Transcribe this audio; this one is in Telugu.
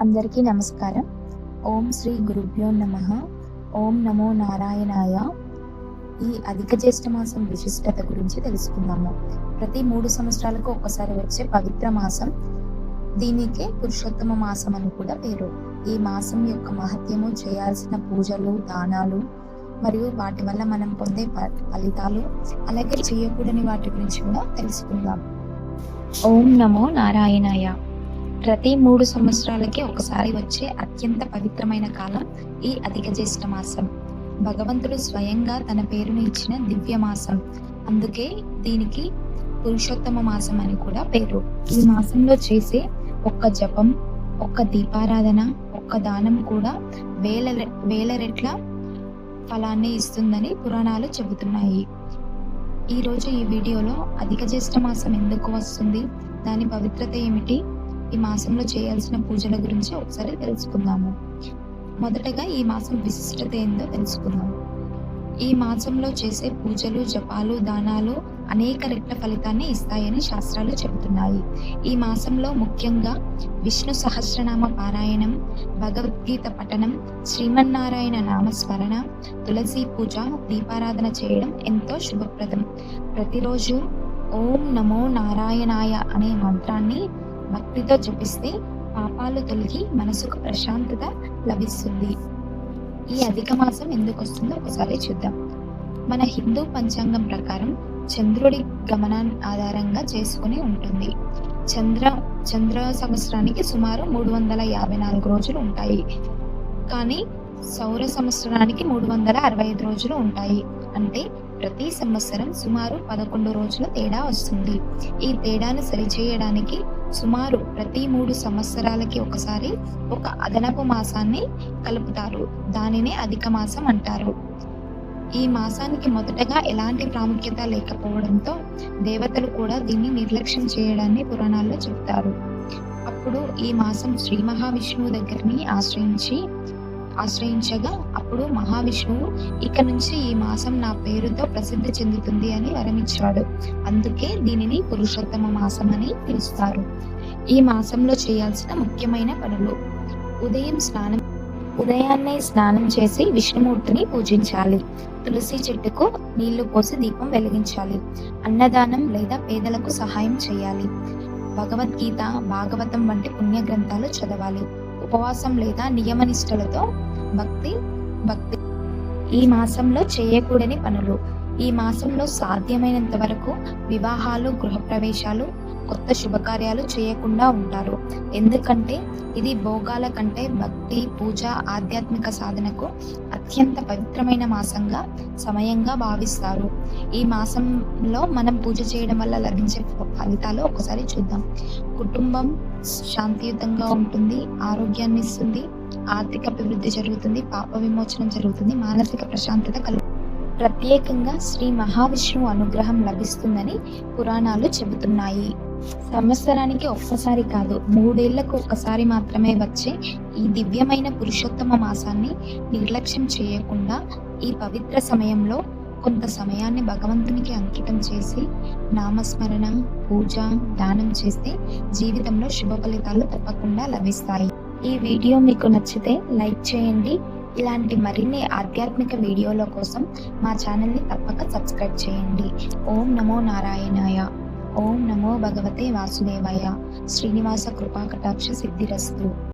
అందరికీ నమస్కారం. ఓం శ్రీ గురుభ్యో నమః. ఓం నమో నారాయణాయ. ఈ అధిక జ్యేష్ఠ మాసం విశిష్టత గురించి తెలుసుకుందాము. ప్రతి 3 సంవత్సరాలకు ఒక్కసారి వచ్చే పవిత్ర మాసం, దీనికే పురుషోత్తమ మాసం అని కూడా పేరు. ఈ మాసం యొక్క మహత్యము, చేయాల్సిన పూజలు, దానాలు మరియు వాటి వల్ల మనం పొందే ఫలితాలు, అలాగే చేయకూడని వాటి గురించి కూడా తెలుసుకుందాం. ఓం నమో నారాయణాయ. ప్రతి 3 సంవత్సరాలకి ఒకసారి వచ్చే అత్యంత పవిత్రమైన కాలం ఈ అధిక జ్యేష్ఠ మాసం. భగవంతుడు స్వయంగా తన పేరును ఇచ్చిన దివ్య మాసం. అందుకే దీనికి పురుషోత్తమ మాసం అని కూడా పేరు. ఈ మాసంలో చేసే ఒక్క జపం, ఒక్క దీపారాధన, ఒక్క దానం కూడా వేల రెట్ల ఫలాన్ని ఇస్తుందని పురాణాలు చెబుతున్నాయి. ఈరోజు ఈ వీడియోలో అధిక జ్యేష్ఠ మాసం ఎందుకు వస్తుంది, దాని పవిత్రత ఏమిటి, ఈ మాసంలో చేయాల్సిన పూజల గురించి ఒకసారి తెలుసుకుందాము. మొదటగా ఈ మాసం విశిష్టత ఏందో తెలుసుకుందాం. ఈ మాసంలో చేసే పూజలు, జపాలు, దానాలు అనేక రెట్ల ఫలితాన్ని ఇస్తాయని శాస్త్రాలు చెబుతున్నాయి. ఈ మాసంలో ముఖ్యంగా విష్ణు సహస్రనామ పారాయణం, భగవద్గీత పఠనం, శ్రీమన్నారాయణ నామస్మరణ, తులసి పూజ, దీపారాధన చేయడం ఎంతో శుభప్రదం. ప్రతిరోజు ఓం నమో నారాయణాయ అనే మంత్రాన్ని భక్తితో జపిస్తే పాపాలు తొలగి మనసుకు ప్రశాంతత లభిస్తుంది. ఈ అధిక మాసం ఎందుకు వస్తుందో ఒకసారి చూద్దాం. మన హిందూ పంచాంగం ప్రకారం చంద్రుడి గమనాన్ని ఆధారంగా చేసుకుని ఉంటుంది. చంద్ర సంవత్సరానికి సుమారు 354 రోజులు ఉంటాయి. కానీ సౌర సంవత్సరానికి 365 రోజులు ఉంటాయి. అంటే ప్రతి సంవత్సరం సుమారు 11 రోజుల తేడా వస్తుంది. ఈ తేడాను సరిచేయడానికి సుమారు ప్రతి 3 సంవత్సరాలకి ఒకసారి ఒక అదనపు మాసాన్ని కలుపుతారు. దానినే అధిక మాసం అంటారు. ఈ మాసానికి మొదటగా ఎలాంటి ప్రాముఖ్యత లేకపోవడంతో దేవతలు కూడా దీన్ని నిర్లక్ష్యం చేయడాన్ని పురాణాల్లో చెప్తారు. అప్పుడు ఈ మాసం శ్రీ మహావిష్ణువు దగ్గరని ఆశ్రయించగా అప్పుడు మహావిష్ణువు ఇక నుంచి ఈ మాసం నా పేరుతో ప్రసిద్ధి చెందుతుంది అని వరమిచ్చాడు. అందుకే దీనిని పురుషోత్తమ మాసం అని పిలుస్తారు. ఈ మాసంలో చేయాల్సిన ముఖ్యమైన పనులు: ఉదయాన్నే స్నానం చేసి విష్ణుమూర్తిని పూజించాలి. తులసి చెట్టుకు నీళ్లు పోసి దీపం వెలిగించాలి. అన్నదానం లేదా పేదలకు సహాయం చేయాలి. భగవద్గీత, భాగవతం వంటి పుణ్య గ్రంథాలు చదవాలి. ఉపవాసం లేదా నియమనిష్టలతో భక్తి. ఈ మాసంలో చేయకూడని పనులు: ఈ మాసంలో సాధ్యమైనంత వరకు వివాహాలు, గృహప్రవేశాలు, కొత్త శుభకార్యాలు చేయకుండా ఉంటారు. ఎందుకంటే ఇది భోగాల కంటే భక్తి, పూజ, ఆధ్యాత్మిక సాధనకు అత్యంత పవిత్రమైన సమయంగా భావిస్తారు. ఈ మాసంలో మనం పూజ చేయడం వల్ల లభించే ఫలితాలు ఒకసారి చూద్దాం. కుటుంబం శాంతియుతంగా ఉంటుంది, ఆరోగ్యాన్ని ఇస్తుంది, ఆర్థిక అభివృద్ధి జరుగుతుంది, పాప విమోచనం జరుగుతుంది, మానసిక ప్రశాంతత ప్రత్యేకంగా శ్రీ మహావిష్ణువు అనుగ్రహం లభిస్తుందని పురాణాలు చెబుతున్నాయి. సంవత్సరానికి ఒక్కసారి కాదు, 3 ఏళ్లకు ఒక్కసారి మాత్రమే వచ్చే ఈ దివ్యమైన పురుషోత్తమ మాసాన్ని నిర్లక్ష్యం చేయకుండా ఈ పవిత్ర సమయంలో కొంత సమయాన్ని భగవంతునికి అంకితం చేసి నామస్మరణ, పూజ, దానం చేస్తే జీవితంలో శుభ ఫలితాలు తప్పకుండా లభిస్తాయి. ఈ వీడియో మీకు నచ్చితే లైక్ చేయండి. ఇలాంటి మరిన్ని ఆధ్యాత్మిక వీడియోల కోసం మా ఛానల్ని తప్పక సబ్స్క్రైబ్ చేయండి. ఓం నమో నారాయణాయ. ఓం నమో భగవతే వాసుదేవాయ. శ్రీనివాస కృపా కటాక్ష సిద్ధిరస్తు.